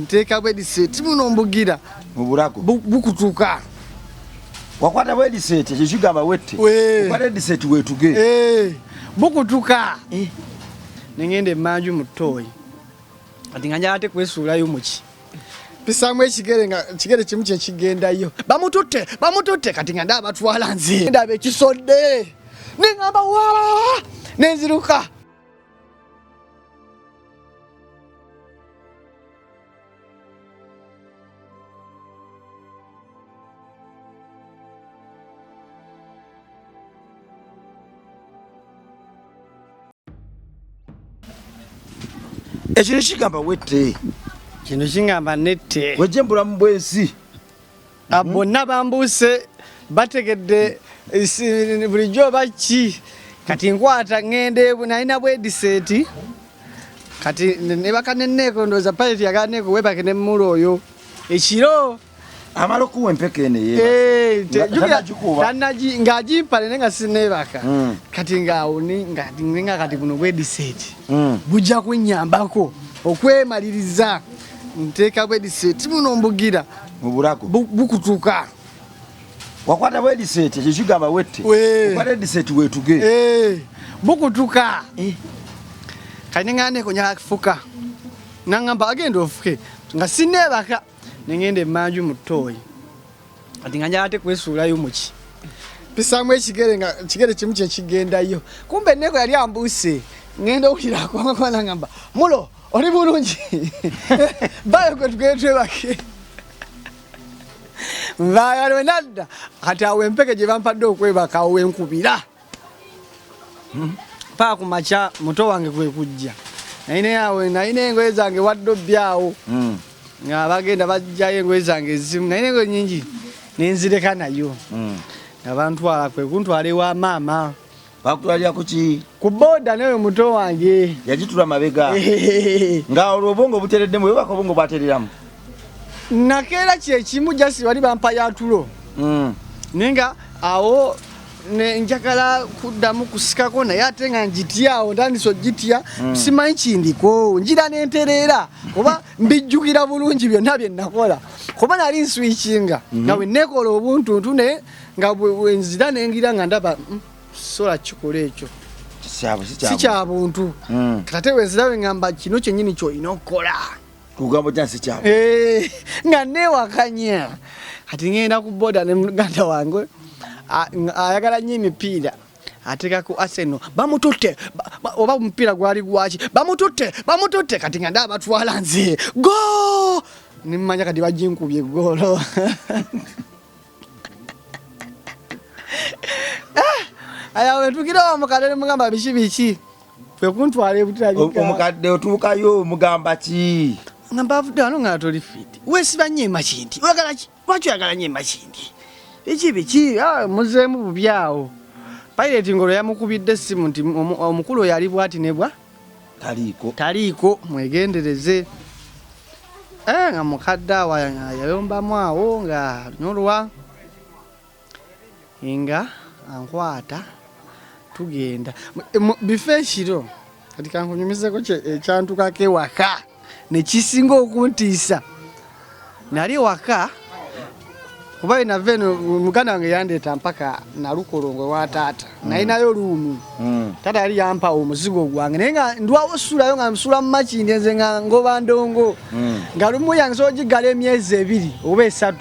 Nteka bwedi seti muno mbugira mubulako bukutuka wakwata bwedi seti kigamba wette wakwata seti wetuge bukutuka nengende manju mutoyi ati nganja ate kwesulayo muki pisamwe ekigere kimu kye kigendayo bamututte kati nganda abatwala nze ndabe ekisodde nengamba wala nenziruka ekyo kigamba wette kino kingamba nette wejembula mu bwensi bonna bambuse bategedde bulijjo baki kati nkwata ngende nalina bwediseti kati nebakaneneko ndoza pilot yaganeko webake nemulo oyo ekiro amalo kuwa empeke ene ngajimpale nenga sinebaka kati ngauni nga kati buno bwediseti bujja kunyambako okwemaliriza nteka bwediseti muno mbugira mubulako bukutuka wakwata bwediseti ekyo kigamba wette wakwata bwediseti wetuge bukutuka kati nganeko nyafuka nangamba agenda ofuke nga sinebaka nengende manju mutoyi ati nganja ate kwesulayo muki pisamwe ekigere kimu kye kigendayo kumbe neko yali ambuse ngenda okira kwa nangamba mulo oli bulungi bayo kwetugende bake vayalwe nadda kati awo empeke gye bampadde okwebaka awo enkubira paa kumaca muto wange kwe kujja nayina engoye zange waddobyawo nga bagenda bajjayo engoye zange ezimu nayina engoye nyingi nenzireka nayo abantwala kwe kuntwala ewa maama bakutwalira kuki ku boda nayo muto wange yagitula mabega nga olwo obwongo butereddemu webaka obwongo bwatereramu nakeera kyekimu jasi bali bampa yatulo nenga awo njagala kuddamu kusikako naye ate nga njityawo ntandise ogitya simanyi kindiko njira nentereera oba mbijjukira bulungi byonna bye nakola kuba nali nswikinga nga bwe nekola obuntuntu naye nga bwenzira nengira nga ndaba sola kikola ekyo si kya buntu kate wenzira ngamba kino kyennyini kyolina okukola kugambo kyansi kyabo nga newakanya kati ngenda ku boda ne muganda wange ayagala nnyo emipiira ateeka ku Arsenal bamututte oba omupiira gwali gwaki bamututte kati nga ndaba batwala nze go nimmanya kati bajinkubye eggolo ayawe tukira omukadde mugamba biki kwe kuntwala ebutalika omukadde otuukayo mugamba ki ngamba avudde nga toli fiti wesiba nnyo emakindi oyagala ki lwaki oyagala nnyo emakindi biki muzeemu bubyawo pilot ngolo yamukubidde essimu nti omukulu yali bwati nebwa taliiko mwegendereze nga mukadde awo yayombamu awo nga nolwa nga ankwata tugenda bifo ekiro kati kankunyumizeko ekyantukako ewaka nekisinga okuntiisa nali waka kuba nave eno muganda wange yandeeta mpaka nalukolongwe wa taata nalinayo luumu taata yali yampa omuzigo gwange naye nga ndwawo sulayo nga nsula mu makindi nze nga ngoba ndongo nga lumu yange sobola ogigala emyezi 2 oba 3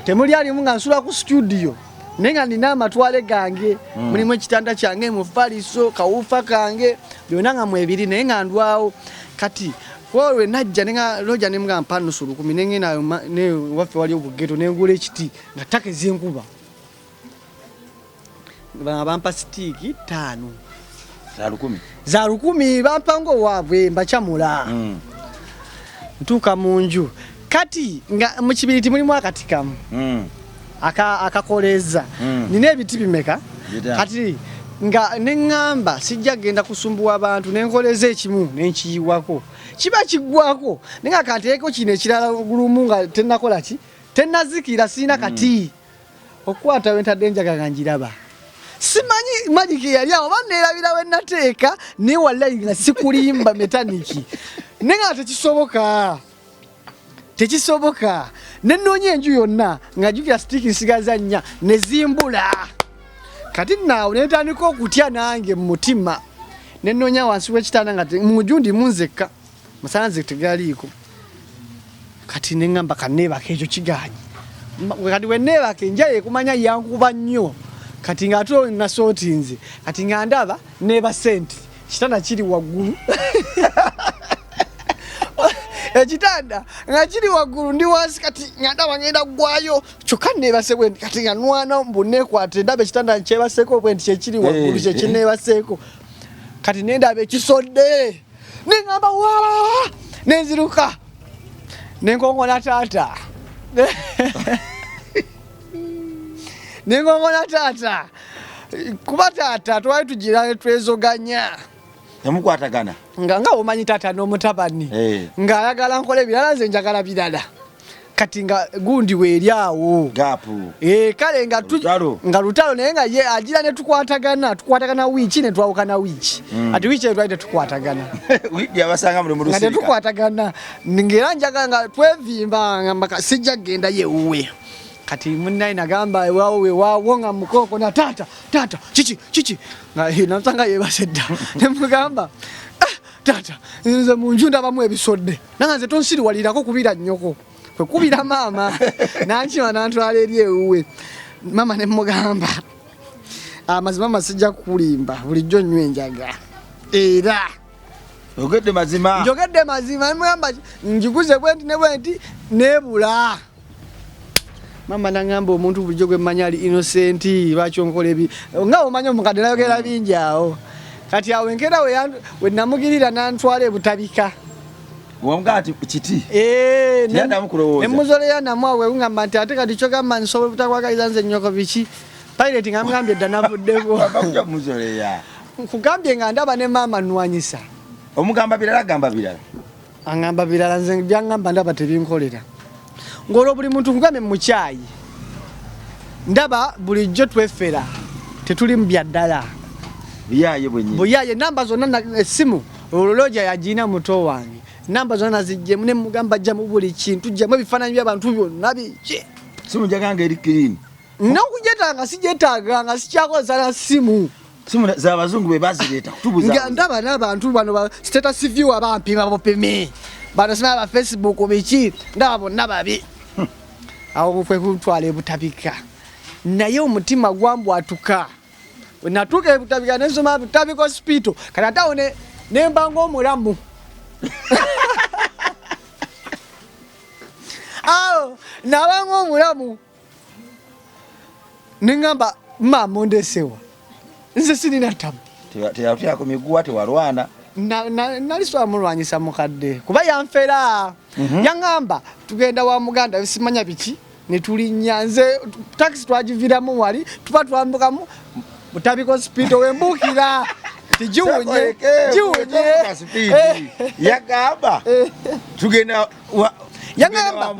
temuli alimu nga nsula ku studio naye nga nina amatwale gange mulimu ekitanda kyange mufaliso kawufa kange byonna nga mwebiri naye nga ndwawo kati Kwa najja nenga loja nemga mpano sulu kumi nenge ne waffe wali obugeto nengula ekiti nga take zenkuba bampa stiki 5 za 10 bampa ngo wabwe mbachamula ntuka munju kati nga mu kibiriti mulimu akatikamu akakoleza nina ebiti bimeka kati nga nengamba sijja genda kusumbuwa abantu nenkoleza ekimu nenkiyiwako kiba kigwako nenga kateeko kino ekirala gulumu nga tenakola ki tenazikira sina kati okwata wentadde njaga njiraba simanyi magic yali awo bannerabira we nateeka ne wallahi nga sikulimba metaniki nenga tekisoboka tekisoboka nenoonya enju yonna nga jukira stick nsigaza nnya nezimbula kati naawe netandika okutya nange mu mutima nenoonya wansi w'ekitanda nga mujundi munzekka musanze tegaliiko kati neŋŋamba kanneebaka ekyo kigaanyi kati wenneebaka enjaye ekumanya yankuba nnyo kati ng'ate nasootinze kati nga ndaba neeba senti kitanda kiri waggulu ekitanda nga kiri waggulu ndi wansi kati nga ndaba ngenda ggwayo kyokka neebase bwe kati nga nwana mbuneekwate ndaba ekitanda nkyebaseeko bwe nti kyekiri waggulu kyekineebaseeko kati nendaba ekisodde neŋŋamba wala nenziruka nenkongona taata nenkongona taata kuba taata twali tugira twezoganya yamukwatagana nga omanyi taata n'omutabani ng'ayagala nkole birala nze njagala birala kati nga gundi weeri awo gapu kale nga lutalo naye nga ye agira ne tukwatagana wiiki ne twawukana wiiki ati wiiki eyo twali tetukwatagana wiiki abasanga mu lusirika nga tetukwatagana ng'era njagala nga twevimba nga sijja kgenda yewuwe kati munnaye nagamba ewaawo nga mukonko na taata kiki nga namusanga yeebase dda nemugamba taata nze mu nju ndabamu ebisodde nanga nze tonsiriwalirako kubira nnyoko kwekubira maama nankima nantwala eri ewuwe maama nemugamba amazima masijja kukulimba bulijjo nnyo enjaga era njogedde mazima nemugamba njiguze bwenti ne bwenti nebula mama nangamba omuntu bulijjo gwe mmanya ali innocent lwaki onkola ebi nga omanya omukadde nayogera bingi awo kati awo enkera we namugirira nantwala ebutabika wamgati kiti yanda mukulowoza emuzole yana mwawe ungamba nti ate kati kyogamba nsobola butakwagaliza nze nnyoko biki pilot ngamugambye dda navuddeko bakuja muzole ya kugambye nga ndaba ne maama nnwanyisa omugamba birala gamba birala angamba birala nze byangamba ndaba tebinkolera ng'olwo buli muntu nkugambye mu kyayi ndaba bulijjo tweffera tetuli mu bya ddala buyaye namba zonna essimu ololoja yagina muto wange namba zonna zijjemu ne mugamba jjamu buli kintu jjamu ebifaananyi by'abantu byonna biki simu jaganga eri clean nokujetanga sijetanga nga sikyakozesa na simu z'abazungu be bazireeta kutubuza ndaba n'abantu bano status view abampima bupimi bano sima ba Facebook biki ndaba bonna babi awo kwe kutwala ebutabika naye omutima gwambwatuka wenatuuka ebutabika nensoma butabika hospital kati ate awo nembanga omulamu awo nabanga omulamu neŋŋamba maama ondesewa nze sirina tabu teyatyako miguwa tewalwana nali swamulwanyisa mukadde kuba yanfera yaŋŋamba tugenda wa muganda simanya biki netulinnya nze takisi twagiviramu wali tuba twambukamu butabika hospital wembuukira tijiwunye yagamba tugenda yagamba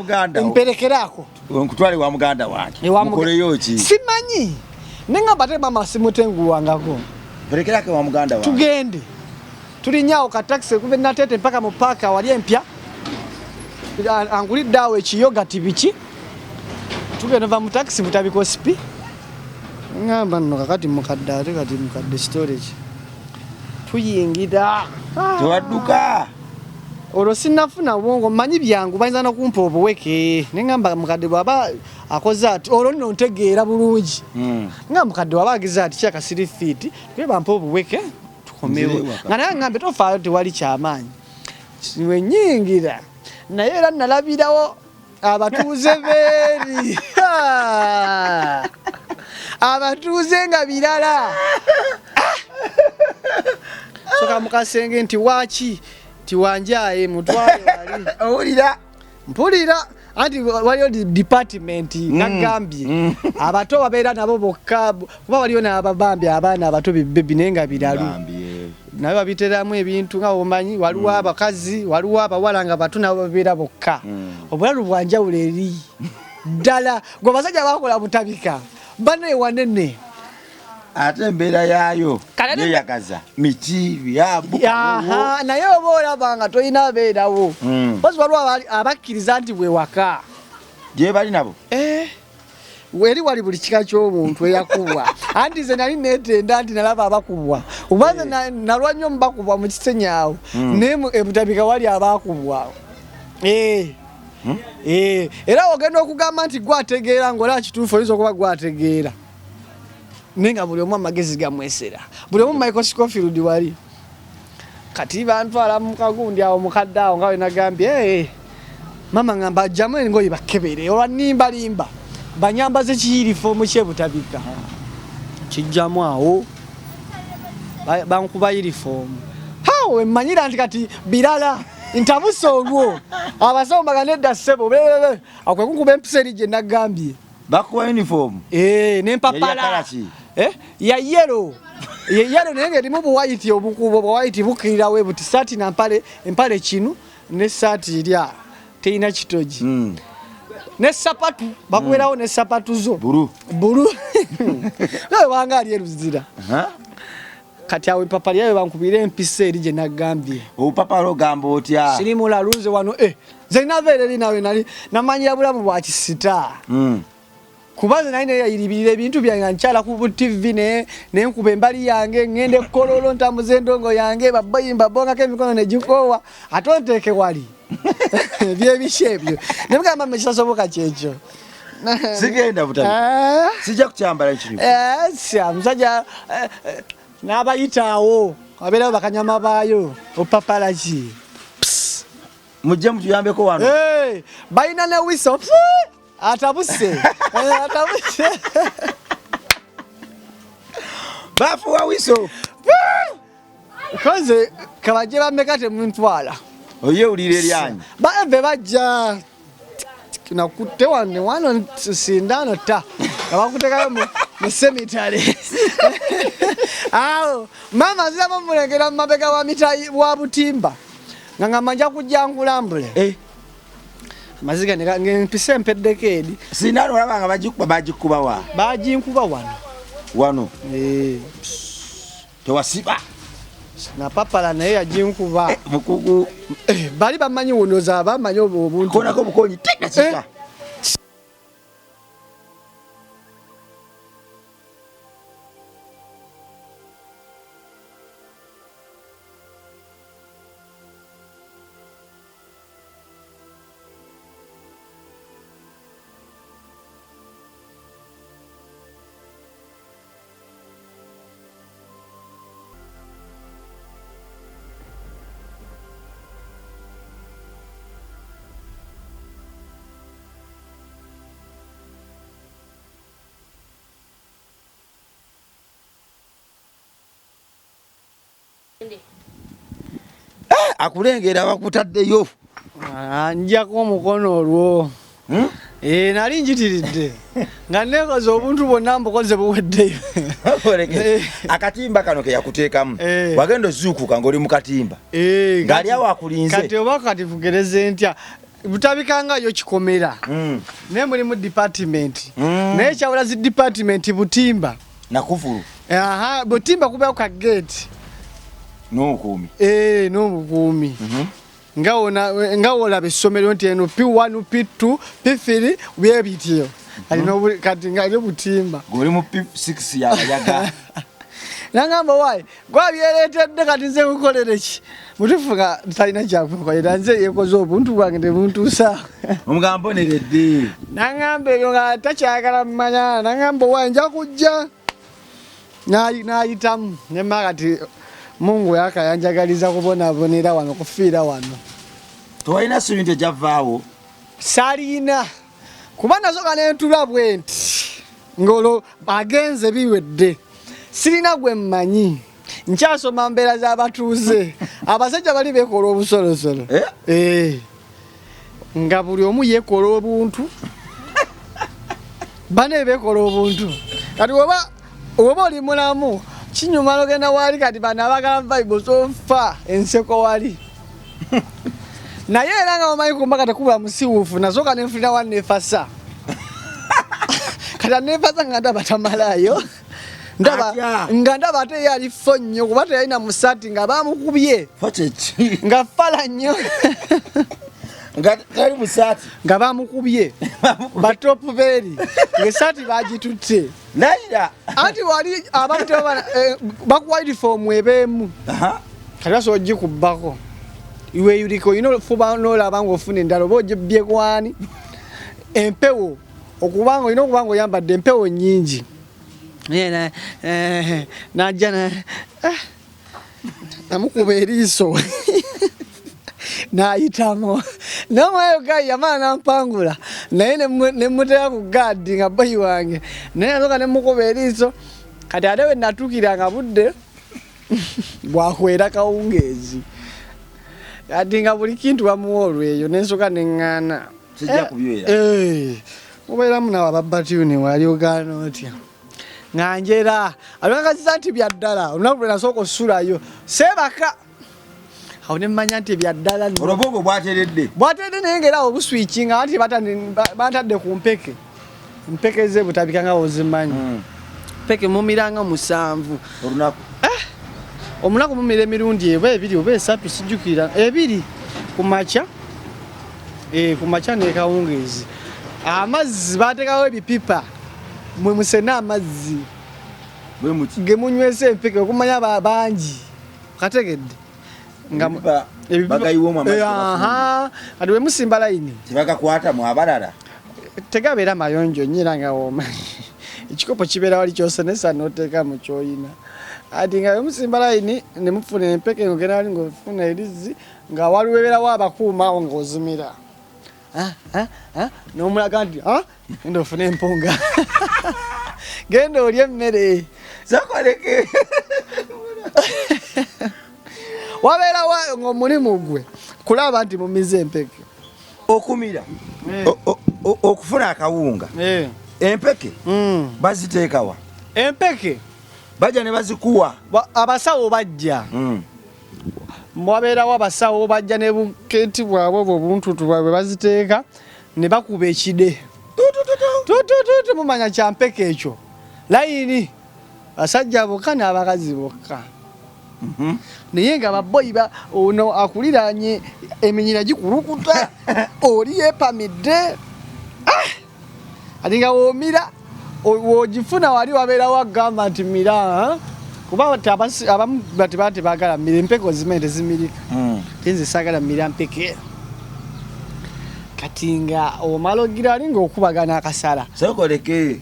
mperekerako nkutwale wa muganda wange mukoleyo ki simanyi neŋŋamba te mama simutenguwangako mperekerako wa muganda wange tugende tulinnyawo ka takisi kuve natete mpaka mu paaka wali empya angulidde awo ekiyogati biki tugenda va mu takisi butabika hospi ngamba nno kakati mukadde ate kati mukadde storage tuyingira tewadduka olwo sinnafuna bwongo mmanyi byangu bayinza nokumpa obuweke neŋŋamba mukadde bw'aba akoze ati olwo nno ntegeera bulungi nga mukadde waba agize ati kyakasiri fiiti kuye bampa obuweke tukomewo nga naye ŋŋambe tofaayo tewali kyamaanyi wenyingira naye era nalabirawo abatuuze beeri abatuuze nga birala soka mukasenge nti waaki tiwanjaye mutwale wali owulira mpulira anti waliyo department nagambye abato babeera nabo bokka kuba waliyo n'ababambye abaana abato bebi naye nga biralu naye babiteramu ebintu nga omanyi waliwo abakazi waliwo abawala nga bato nabo babeera bokka obulalu bwanjawulo eri ddala gwe basajja bakola butabika banaye wanene ate embeera yaayo yeyagaza miti byabu naye oba olabanga tolina abeerawo pozi waliwo abakkiriza nti bwe waka gye bali nabo weri wali buli kika ky'omuntu eyakubwa anti ze nali neetenda nti nalaba abakubwa obanze nalwa nnyo mubakubwa mu kisenyaawo naye ebutabika wali abakubwa era ogenda okugamba nti gwategeera ng'olaba kituufu oyinza okuba gwategeera naye nga buli omu amagezi gamwesera buli omu Michael Scofield wali kati bantwala mu kagundi awo mukadde awo nga we nagambye mama ngamba ajjamu engoye bakebere olwanimbalimba banyambaze kiyirifomu kyebutabika kijjamu awo bankuba yirifomu hawe mmanyira nti kati birala ntabusa olwo abasawo baganedda ssebo akwe kunkuba empisa eri gye nagambye bakuba uniform nempapala ya yellow naye ng'erimu buwayiti obukubo buwayiti bukirirawo ebuti saati nampale empale kinu ne saati erya teyina kitogi ne sapatu bakubeerawo ne sapatu zo bulu wanga ali eruzira kati awo empapa lyayo bankubira empisa eri gye nagambye obupapa logamba otya sirimula lunze wano nze nava eri nawe nali namanyira bulamu bwa kisita kubaze naye yayiribirira ebintu byange nkyala ku TV nenkuba embali yange ngende kololo ntambuze endongo yange babayimba bongako emikono negikoowa ate onteeke wali byebiki ebyo nemugamba mekisasoboka kyekyo sigenda butabi sijja kukyambala ekirimu musajja n'abayitaawo abeerawo bakanyama baayo opapalaki mujje mutuyambeko wano balina ne wiso atabuse bafuwa wiso koze kabajje bameka temuntwala oye ulire eryanyi bave bajja nakutte wano sindano ta abakutekayo mu semitale awo mama zaba mulengera mabega wa mitayi wa Butimba nga manja kujja nkulambule maziga ngempise empeddekedi sindano olabanga bagikuba wa baginkuba wano tewasiba na papala naye yajinkuba mukugu bali bamanyi wonoza bamanyi obuntu kona ko bukonyi teka kifa akulengera bakutaddeyo njako omukono olwo nali njitiridde nga nekoze obuntu bwonna mbukoze buweddeyo akatimba kano ke yakuteekamu wagenda ozuukuka ng'oli mu katimba ng'ali awo akulinze kati oba kati fugereze ntya butabikangayo kikomera naye mulimu department naye kyawula zi department Butimba nakuvulu Butimba kubeeko ka gate n'omukuumi n'omukuumi nga olaba essomero nti eno P1 P2 P3 byebityo kati nga lyo Butimba ng'oli mu P6 yabayaga nangamba wayi gwabyereetedde kati nze nkukolere ki mutufuga talina kyakunkolera nze yekoze obuntu bwange tebuntuusa omugamba oneredde nangamba ebyo nga takyagala mmanya nangamba wayi nja kujja n'ayitamu nemma kati Mungu yakayanjagaliza kubonabonera wano kufiira wano tewalina ssubi ejavaawo salina kuba nasoka nentula bwenti ngolo agenze biwedde sirina gwe mmanyi nkyasoma mbeera z'abatuuze abasajja bali beekola obusolosolo nga buli omu yeekola obuntu bane beekola obuntu kati oba oli mulamu kinyuma logenda wali kati bano abagala Bible sofa enseko wali naye era nga omanyi kumbaka tekubula musiwuufu nasooka nenfulira wanefasa kati anefasa nga ndaba tamalayo ndaba ate yali fo nnyo kuba teyalina musati nga bamukubye nga fala nnyo nga tali musati nga bamukubye batopu beeri ngesati bagitutte naira anti wali abantu bakuwa uniform ebeemu kati basobola ogikubbako iwe yuliko fuba n'olaba ng'ofuna endala oba ogibbye kwani empewo okubanga olina okuba nga oyambadde empewo nnyingi najja namukuba eriiso n'ayitamu n'omwayo gayi yamala nampangula naye nemutera ku gaadi nga bayi wange naye nasooka nemukuba eriiso kati ate we natuukiranga budde bwakwera kawungeezi kati nga buli kintu bamuwa olweyo nensooka neŋŋaana mubeeramu nawe ababatuni wali ogaana otya nga njera alwakazisa nti byaddala olunaku lwe nasooka osulayo seebaka awo nemmanya nti byaddala olwobwongo bwateredde naye ngaera obuswikinga anti bantadde ku mpeke mpeke ze butabika nga wozimanyi mpeke mumiranga 7 olunaku omunaku mumira emirundi eba 2 oba 3 sijjukira 2 kumakya kumakya nekawungeezi amazzi bateekawo ebipipa mwe musena amazzi gemunywesa empeke okumanya bangi kategedde kati wemusimba layini tebagakwata mu abalala tegabeera mayonjo nyira nga womanyi ekikopo kibeera wali kyosenesa noteeka mu kyoyina ati nga wemusimba layini nemufuna empeke ngogenda wali ngaofuna erizzi nga waliwo ebeerawo abakuumaawo ngaozimira n'omulaga nti genda ofune empunga genda olya emmere zakoleke wabeerawo ng'omulimu gwe kulaba nti mumize empeke okumira okufuna akawunga empeke baziteekawa empeke bajja ne bazikuwa abasawo bajja mwabeerawo abasawo bajja ne buketi bwabwe obwo buntutu bwabwe baziteeka ne bakuba ekide tutututu mumanya kyampeke ekyo layini basajja bokka n'abakazi bokka naye nga baboyi ono akuliranye eminyira gikulukuta oli yeepamidde ati nga woomira wogifuna wali wabeerawo agamba nti mira kuba abamu batibaa tebaagala mmira empeke ozimene tezimirika tenze saagala mmira mpeke kati nga omala ogira ali ngaokubagana akasala sokoleke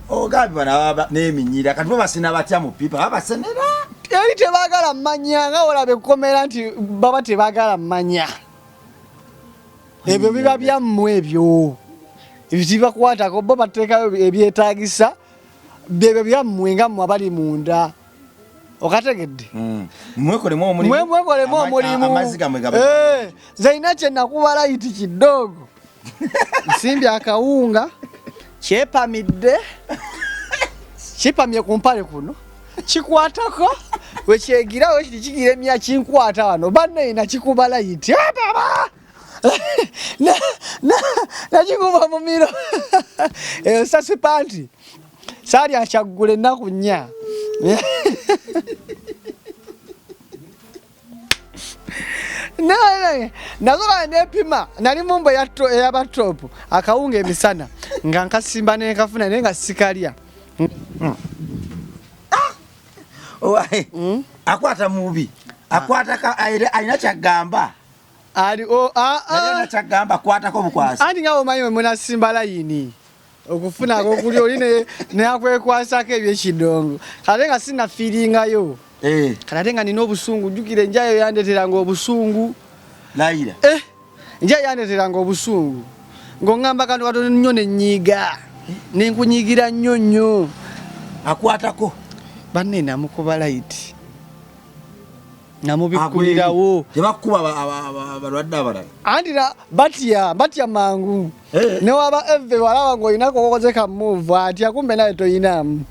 ogambi bana n'eminyira kati babasena batya mu pipa babasenera eri tebaagala mmanya nga olaba ekkomera nti baba tebaagala mmanya ebyo biba byammwe ebyo ebitibakwatako bo bateekayo ebyetaagisa byebyo byammwe nga mmwe abali munda okategedde mwekolemu omulimu nze ina kye nakuba layiti kidogo nsimbye akawunga kyepamidde kipamye ku mpale kuno kikwatako wekyegirawo kiti kigira emya kinkwata wano banne ina kikuba layiti nakikuba mu miro eyo sasipanti saali akyaggula ennaku 4 nazola nepima nali mumbo eyabatopu akawunga emisana nga nkasimba nekafuna naye nga sikalya akwata mubi akwata alina kyagamba kyagamba akwatako bukwasi anti nga omanyi wemunasimba layini okufunako okuli oli neakwekwasako ebyekidongo kate nga sinafiiringayo kate nga nina obusungu jjukira enjayo yandeteranga obusungu layira enjayo yandeteranga obusungu ng'oŋŋamba kantu katono nnyo nenyiiga nenkunyiigira nnyo nnyo akwatako banne namukuba layiti namubikkulirawo tebakuba balwadde abalala anti batya mangu newaba eve walaba ng'olinako okoze kamuvu atya kumbe naye toyinamu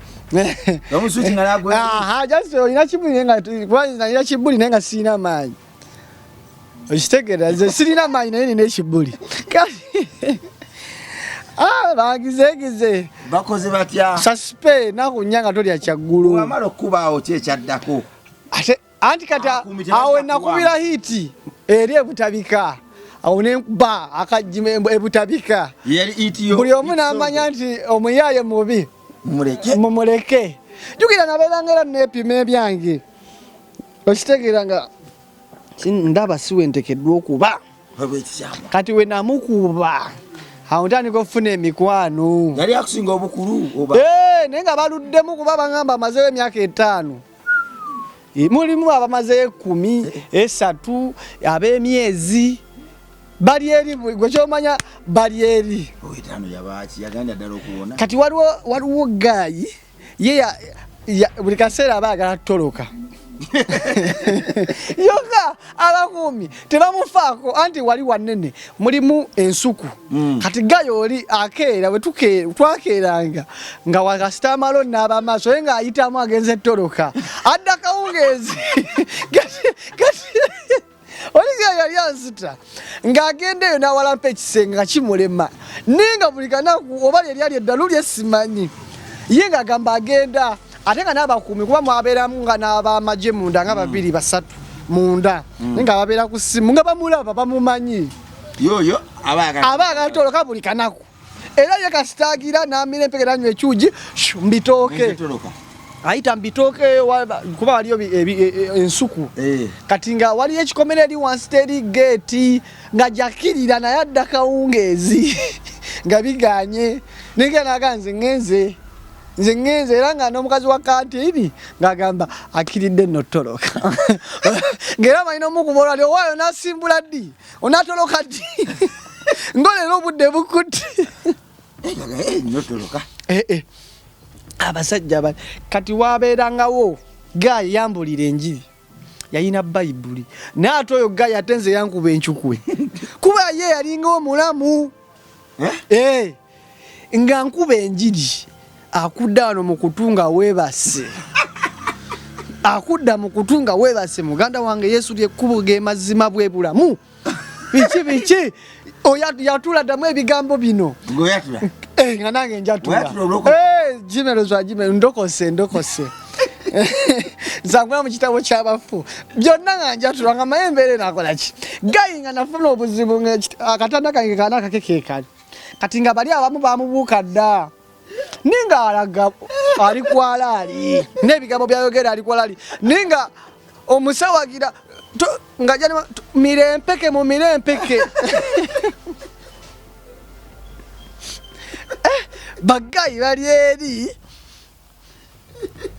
jasi olina kibuli nalina kibuli naye nga sirina maanyi okitegeera nze sirina maanyi naye nina ekibuli Bagizegize. Bakoze batya. Suspe nakunyanga tolya kyaggulu. Wamalo kubaawo kyekyaddako. Ate anti kata awe nakubira hiti eri ebutabika. Awo ne ba akajime ebutabika. Yali itiyo. Buli omu n'amanya nti omuyaye mubi. Mumuleke. Jukira nabelangera nepima ebyange. Okitegeera nga ndaba siwe ntekeddwa okuba. Kati we namukuba. Awo ntandika okufuna emikwano. Yali akusinga obukulu oba? Naye nga baluddemu kuba bangamba amazeewo emyaka 5. Mulimu abamazeeyo 10, 3, ab'emyezi. Bali eri gwe kyomanya bali eri. Oyitano yabaaki yaganda ddala okuwona. Kati waliwo gayi ye buli kaseera abaagala toloka. Yoga abakumi tebamufaako anti wali wanene mulimu ensuku. Kati gayo oli akeera we twakeeranga nga wakasita maloni n'abamaaso ye ng'ayitamu agenze toloka adda kawungeezi Oliga yali ansita ng'agendeyo n'awalampa ekisenge nga kimulema ninga buli kanaku oba yali eddalu lye simanyi ye ng'agamba agenda ate nga n'abakuumi kuba mwabeeramu nga n'abamagye munda nga 2 3 munda nga babeera ku ssimu nga bamulaba bamumanyi yoyo abaagala toloka buli kanaku era ye kasitaagira n'amira empeke anywa ekyugi mbitooke ayita mbitooke kuba waliyo ensuku kati nga waliyo ekikomera eri wansi teri geeti nga jakirira naye adda kawungeezi nga biganye ninga naganze nze ngenze era nga n'omukazi wa kantini ng'agamba akiridde nno toloka ng'era malina omukuba olwali owaayo n'asimbula ddi onatoloka ddi ng'olero obudde bukutte abasajja bali kati waabeerangawo gayi yambulira enjiri yayina bayibuli naye ate oyo gayi ate nze yankuba enkyukwe kuba ye yalingawo mulamu nga nkuba enjiri akudda wano mu kutunga weebase akudda mu kutunga weebase muganda wange Yesu lyekkubo ge mazima bwe bulamu biki yatula ddamu ebigambo bino nga nange njatula jimero ndokose zangula mu kitabo ky'abafu byonna nga njatula nga mayembeere nakola ki gayi nga nafuna obuzibu akatanda kange kanakake keekali kati nga bali abamu bamubuuka dda ninga alaga ali kwalaali n'ebigambo byayogera ali kwalaali ninga omusawagira nga jani mirempeke mu mirempeke bagayi bali eri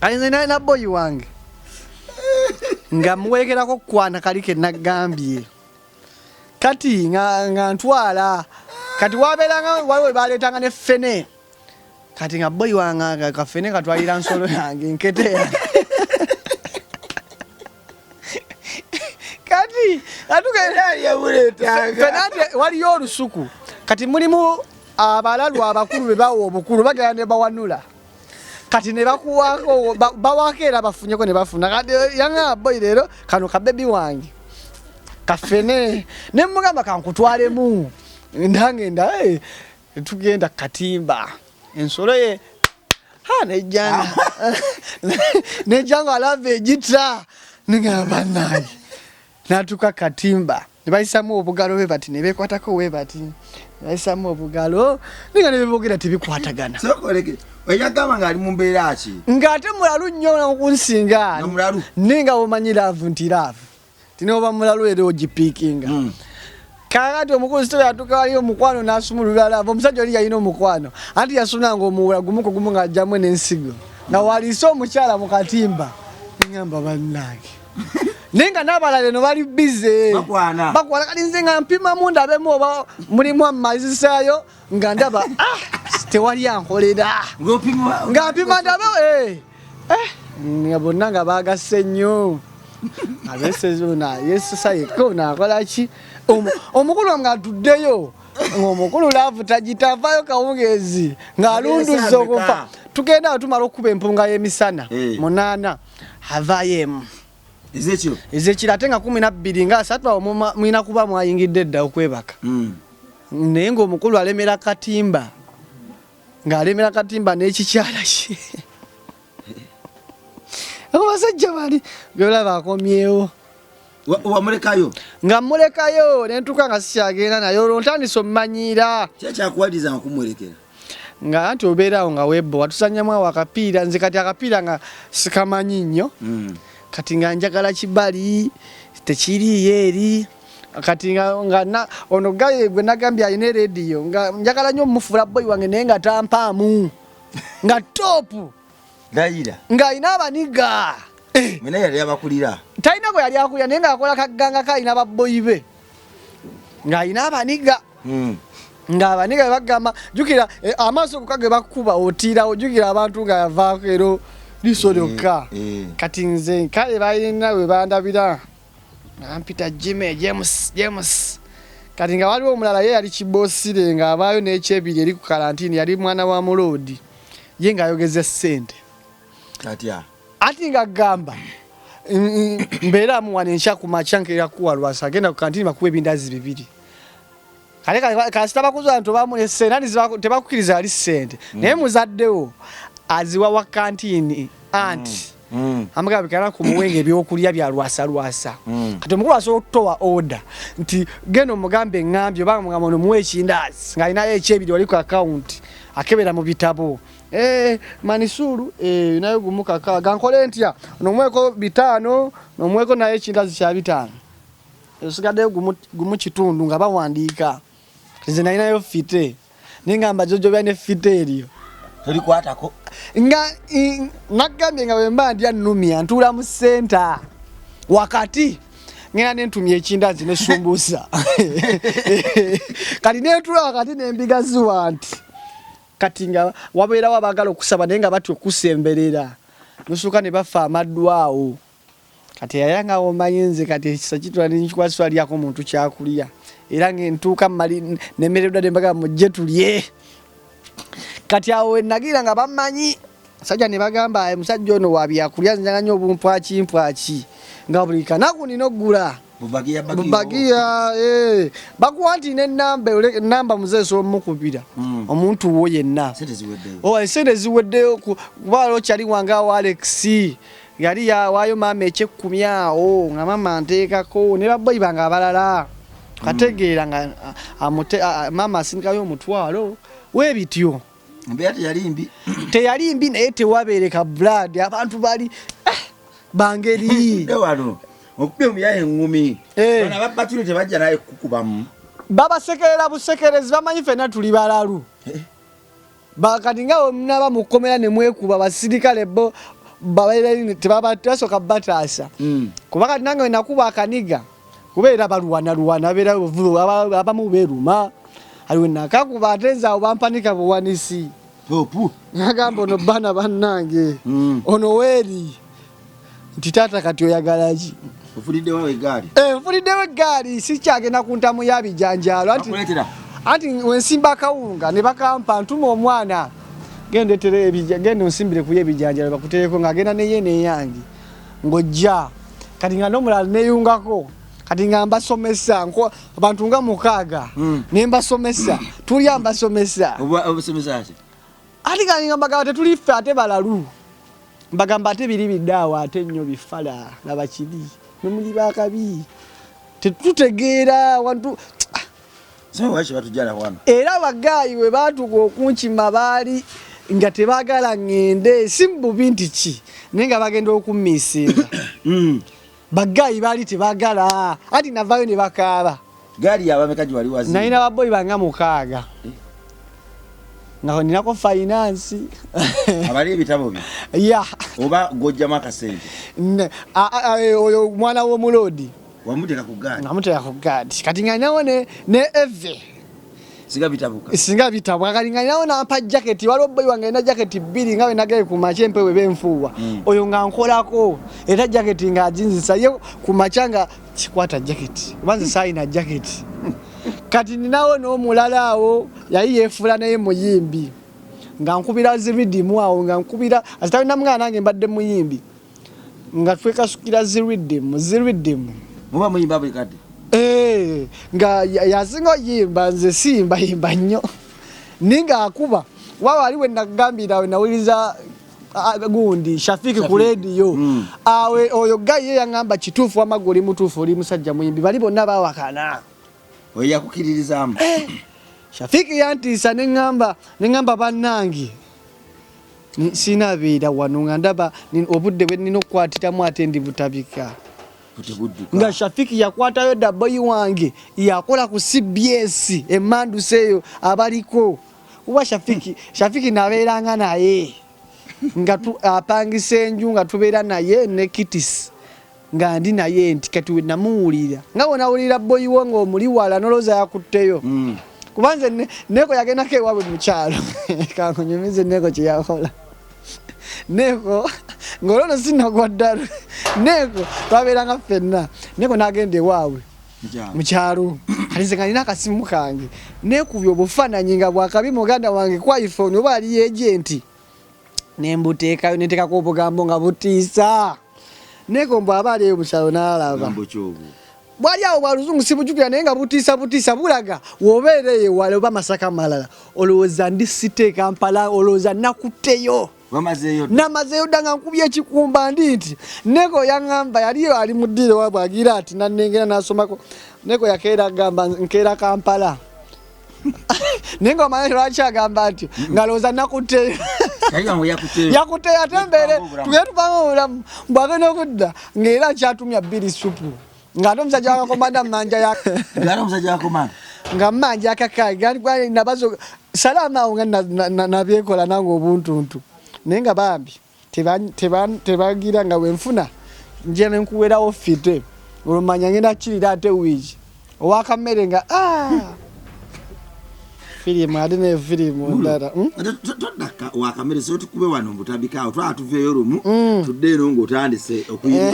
alinze na boyi wange nga muwerekerako kwana kali ke nagambye kati nga ntwala kati wabeeranga waliwe baleetanga ne ffene kati nga boyi wange kafene katwalira nsolo yange nketeya kati atukenate waliyo olusuku kati mulimu abalalu abakulu be bawa obukulu bagenda ne bawanula kati ne bakuwako bawakeera bafunyeko ne bafuna kati yanga boyi leero kano kabebi wange kafene ne mugamba kankutwalemu ndangenda tugenda katimba ensolo ye nejanga alava ejita ningamba naye natuka katimba nebayisamu obugalo be bati nebekwatako we bati nebayisamu obugalo ninga nebebogera tebikwatagana oyagamba nga ali mu mbeera ki ng'ate mulalu nnyo nakunsinga ninga omanyi laavu nti laavu tinoba mulalu era ogipiikinga kakati omukulu sito yatuka waliyo omukwano n'asumulula laavu omusajja oli yalina omukwano anti yasunanga omuwula gumuko gumu ng'ajjamu n'ensigo nga waliise omukyala mu katimba ningamba bannange ninga n'abalala eno bali bize bakwana kati nze nga mpimamu ndabemu oba mulimu amazisaayo nga ndaba tewali ankolera nga mpima ndabe nga bonna nga bagase nnyo abesezona yesosayeko nakola ki omukulu nga atuddeyo ng'omukulu laavu tagitavayo kawungeezi ng'alunduza okufa tugenda tumala okukuba empunga y'emisana 8 avaayo emu ezekiro ate nga 12 nga 3 mwina kuba mwayingidde edda okwebaka naye ng'omukulu alemera katimba ng'alemera katimba n'ekikyala kye abasajja bali byolaba akomyewo wamulekayo nga mulekayo nentuka nga sikyagenda naye olwo ntandise omumanyiira kyakyakuwaliza nga kumwolekera nga nti obeerawo nga webbo watusanyamu awo akapiira nze kati akapiira nga sikamanyi nnyo kati nga njagala kibali tekiriyo eri kati nga ono gaye gwe nagambye alina erediyo nga njagala nnyo omufuula boyi wange naye nga tampaamu nga topu dayira nga alina abaniga mwena yali abakulira talina gwe yali akulira naye nga akola kaganga kalina babboyi be nga alina abaniga nga abaniga bebagamba jukira amaaso kukage bakuba otiira ojukira abantu nga yavaako ero liso lyokka kati nze kale balina we bandabira ampita James kati nga waliwo omulala ye yali kiboosire nga abaayo n'ekyebiri eri ku karantini yali mwana wa mulodi ye ng'ayogeza ssente ati nga gamba mbeera muwane nkya ku makya nkeera kuwa Lwasa agenda ku kantini bakuba ebindazi bibiri kale kasita bakuza nti obamune ssente tebakukkiriza yali ssente naye muzaddewo aziwa wa kantini anti amagamba bikana ku muwenge ebyokulya bya Lwasa kati omukulu asobola okutowa order nti genda omugambe ngambye oba mugamba ono muwe ekindazi ng'alinayo ekyebiri wali ku akawunti akebera mu bitabo Manisuru nayo gumukaka gankole ntya nomweko 5 nomweko naye ekindazi kya 5 esigadde gumu kitundu nga bawandiika nze nalinayo fite ningamba jojo byane fite eriyo tolikwatako nga nagambye nga wemba ndya nnumya ntula mu center wakati ngena nentumye ekindazi nesumbusa kali netula wakati nembiga zuwanti kati nga wabeera wabagala okusaba naye nga batyo okusemberera nusuka ne bafa amaddwawo kati yayanga omanyi nze kati ekisa kitula ninkikwaswa alyako omuntu kyakulya era ng'entuuka mali nemereddwa nembaga mujje tulye kati awo nagira nga bamanyi sajja ne bagamba musajja ono wabyakulya nzanga nnyo obumpwaki nga buli kanaku nina oggula bubagiya bakuwa nti nenamba muzeesa omukubira omuntu wo yenna sente ziweddeyo kuba okyali wange awo Alex yali yawaayo maama ekyekumi awo nga maama nteekako ne babboyi bange abalala kategeera nga maama asindikayo omutwalo weebityo mbeera teyali mbi naye tewabeereka blood abantu bali bangeri okubye omuyaye engumi bana babatule tebajja naye kukubamu babasekerera busekerezi bamanyi fena tuli balalu bakati nga omunaba mukomera ne mwekuba basirikale bo babaire tebabatasoka batasa kuba kati nange nakuba akaniga kubeera baluwana beera abamu beeruma aliwe nakakuba atenza obampanika buwanisi topu nagamba ono bana bannange ono weeri nti taata kati oyagalaki ofuliddewo eggaali nfuliddewo eggaali sikyagenda ku ntamu yabijanjaalo anti wensimba akawunga ne bakampa ntuma omwana genda onsimbire kuyo ebijanjaalo bakutereko ng'agenda neye neyange ng'ojja kati nga n'omulala neyungako kati nga mbasomesa abantu nga 6 ne mbasomesa tulya mbasomesa ati kati nga mbagamba tetuli ffe ate balalu mbagamba ate biri biddaawo ate nnyo bifala nabakiri nemuli bakabi tetutegeera wantu era bagaayi we baatuka okunkima baali nga tebagala ngende si mububi nti ki naye nga bagenda okumiisinga bagaayi baali tebagala ati navayo ne bakaaba nalina babboyi banga 6 nga ninako finance abali ebitabo bye oba gojjamu akasente oyo mwana w'omulodi wamuteeka ku gaadi kati nga ninawo ne eve singa bitabu kati nga ninawo nampa jaketi waliwo boyi wange alina jaketi 2 nga we nagere ku makya empewo ebenfuuwa oyo nga nkolako era jaketi nga aginzisa ye ku makya nga kikwata jaketi oba nze saalina jaketi kati ninawo n'omulala awo yali yeefula naye muyimbi nga nkubira ziridimu awo nga nkubira asitalina mwana nange mbadde muyimbi nga twekasukira ziridimu muba muyimba buli kadde nga yasinga oyimba nze siyimbayimba nnyo ninga akuba wao aliwe nagambira nawiliza gundi Shafiki ku radio awe oyo gaye yangamba kitufu amagoli mutufu oli musajja muyimbi bali bonna bawakana oya kukiririzamu Shafiki yantisa nengamba bannangi sina bida wano ndaba obudde bwe nino kwatira mu atendi butabika nga Shafiki yakwatayo daboyi wange yakola ku CBS emandu seyo abaliko kuba Shafiki nabeeranga naye nga apangisa enju nga tubeera naye ne Kitis nga ndi naye nti kati we namuwulira nga wonawulira boyi wange omuli wala noloza yakutteyo kubanze neko yagenda ke wawe mukyalo kakunyumize neko kyakola neko ngolono sinagwaddalu neko twabeeranga ffenna neko nagende wawe mukyalo alizenga nina akasimu kange nekubya obufaananyi nga bwakabi muganda wange kwa iPhone oba ali agenti nembuteekayo neteekako obugambo nga butiisa neko mbw aba aliyo mukyalo n'alaba bwali awo bwaluzungu sibujjukira naye nga butiisa bulaga wobeereye wale oba Masaka malala olowooza ndi site Kampala olowooza nakutteyo namazeyo danga nkubye ekikumba ndi nti neko yaŋŋamba yaliyo ali mu ddiiro wabwagira ati nannengera n'asomako neko yakeera agamba nkeera Kampala naye nga omanyi lwaki agamba nti ngalowooza nakutteyo yakutteyo ate mbeere tugere tuvanga obulamu mbwagenda okudda ng'era kyatumya bbiri supu nga ndo msajja wakakomanda mmanja yake ngalo msajja wakomanda nga mmanja akakai gani kwa nabazo salama nga nabyekola nango obuntuntu nenga bambi tebagira nga wenfuna nje nenkuwera ofite olumanya ngenda kirira ate wiji owakamere nga filimu adine filimu ndara todaka wakamere so tukube wano mutabikawo twatuveyo lumu tudde nongo tandise okuyima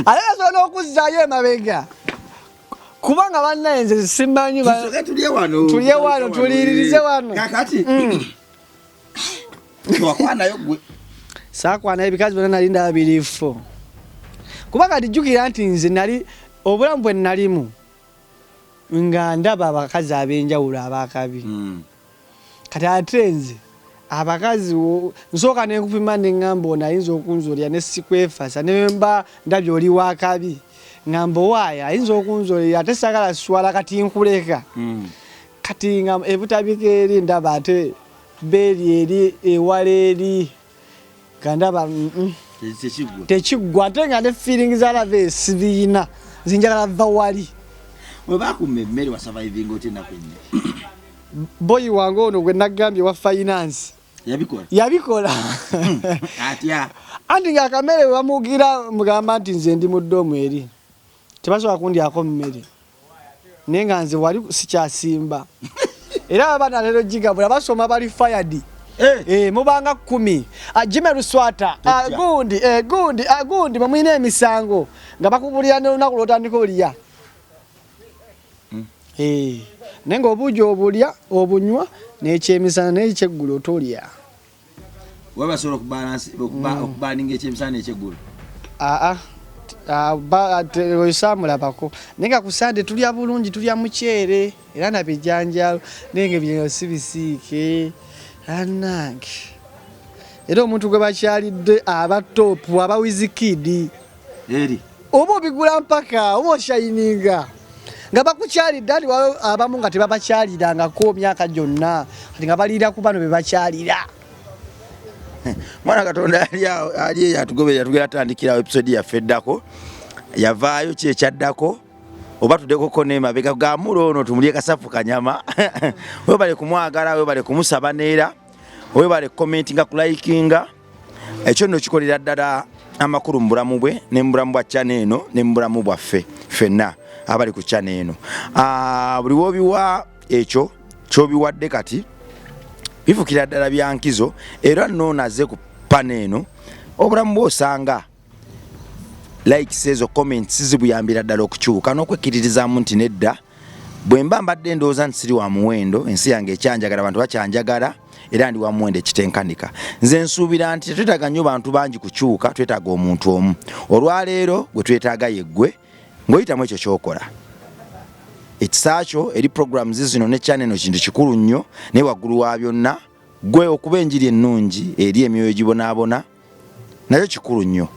alaso n'okuzzayo emabega kubanga bannaenze simanyi tulye wano tuliririze wano kakati wakwanayo gwe saakwana ebikazi byonna nali ndabiriifo kubanga tijjukira nti nze nali obulamu bwe nalimu nga ndaba abakazi ab'enjawulo abakabi kati ate nze abakazi nsooka nenkupima neŋŋamba ono ayinza okunzolera ne sikwefasa ne mba ndabye oli wakabi ŋŋamba owaayo ayinza okunzolera ate sagala swala kati nkuleka kati nga ebutabika eri ndaba ate beeri eri ewala eri nga ndaba tekiggwa ate nga ne feeling zalava esibiina zinjagala va wali webakume emmere wa surviving otina kwenye boyi wange ono gwe nagambye wa finance yabikola atya andi nga akamere bamugira mugamba nti nze ndi muddomu eri tebasobola kundyako mmere naye nga nze wali sikyasimba era abaana lero gigabula basoma bali fired mubanga 10 Jimmy Luswata gundi bamwina emisango nga bakubulira n'olunaku lwotandika olya nenga obujo obulya obunywa n'ekyemisana n'ekyeggulu otolya wabasobola okubaninga ekyemisana n'ekyeggulu osamulabako nenga ku Sande tulya bulungi tulya muceere era nabijanjalo nenge bino sibisiike anange era omuntu gwe bakyalidde abatopu abawizikidi eri oba obigula mpaka oba oshayininga nga bakukyalidde ati waliwo abamu nga tebabakyalirangako myaka gyonna kati nga baliira ku bano be bakyalira mwana Katonda ali yatugoberera tugera tandikirawo episode yaffe eddako yavaayo kyekyaddako oba tuddekoko n'emabega ga mulo ono tumulye kasafu kanyama webale kumwagala webale kumusaba neera webale commentinga kulikinga ekyo nno kikolera ddala amakulu mu bulamu bwe ne mu bulamu bwa channel eno ne mu bulamu bwaffe ffenna abali ku channel eno buli wobiwa ekyo kyobiwadde kati bifukira ddala byankizo era nno naze ku panel eno obulamu bw'osanga likes ezo comments zibuyambira ddala okukyuka n'okwekkiririzaamu nti nedda bwe mba mbadde ndowooza nti siri wa muwendo ensi yange ekyanjagala abantu bakyanjagala era ndi wa muwendo ekitenkanika nze nsuubira nti tetwetaaga nnyo bantu bangi kukyuka twetaaga omuntu omu olwaleero gwe twetaaga yeggwe ng'oyitamu ekyo kyokola ekisakyo eri programs zino ne channel kintu kikulu nnyo ne waggulu wa byonna gwe okuba enjiri ennungi eri emyoyo gibonaabona nakyo kikulu nnyo.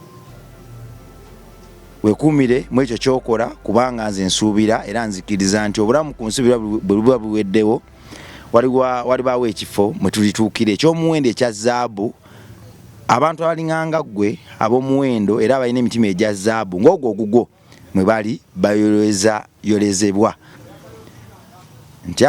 Wekuumire mu ekyo kyokola kubanga nze nsuubira era nzikiriza nti obulamu ku nsi bwe buba buweddewo walibaawo ekifo mwe tulituukira ekyomuwendo ekya zaabu. Abantu abalinganga ggwe ab'omuwendo era abalina emitima egya zaabu ng'ogwo ogugwo mwe bali bayolezebwa nti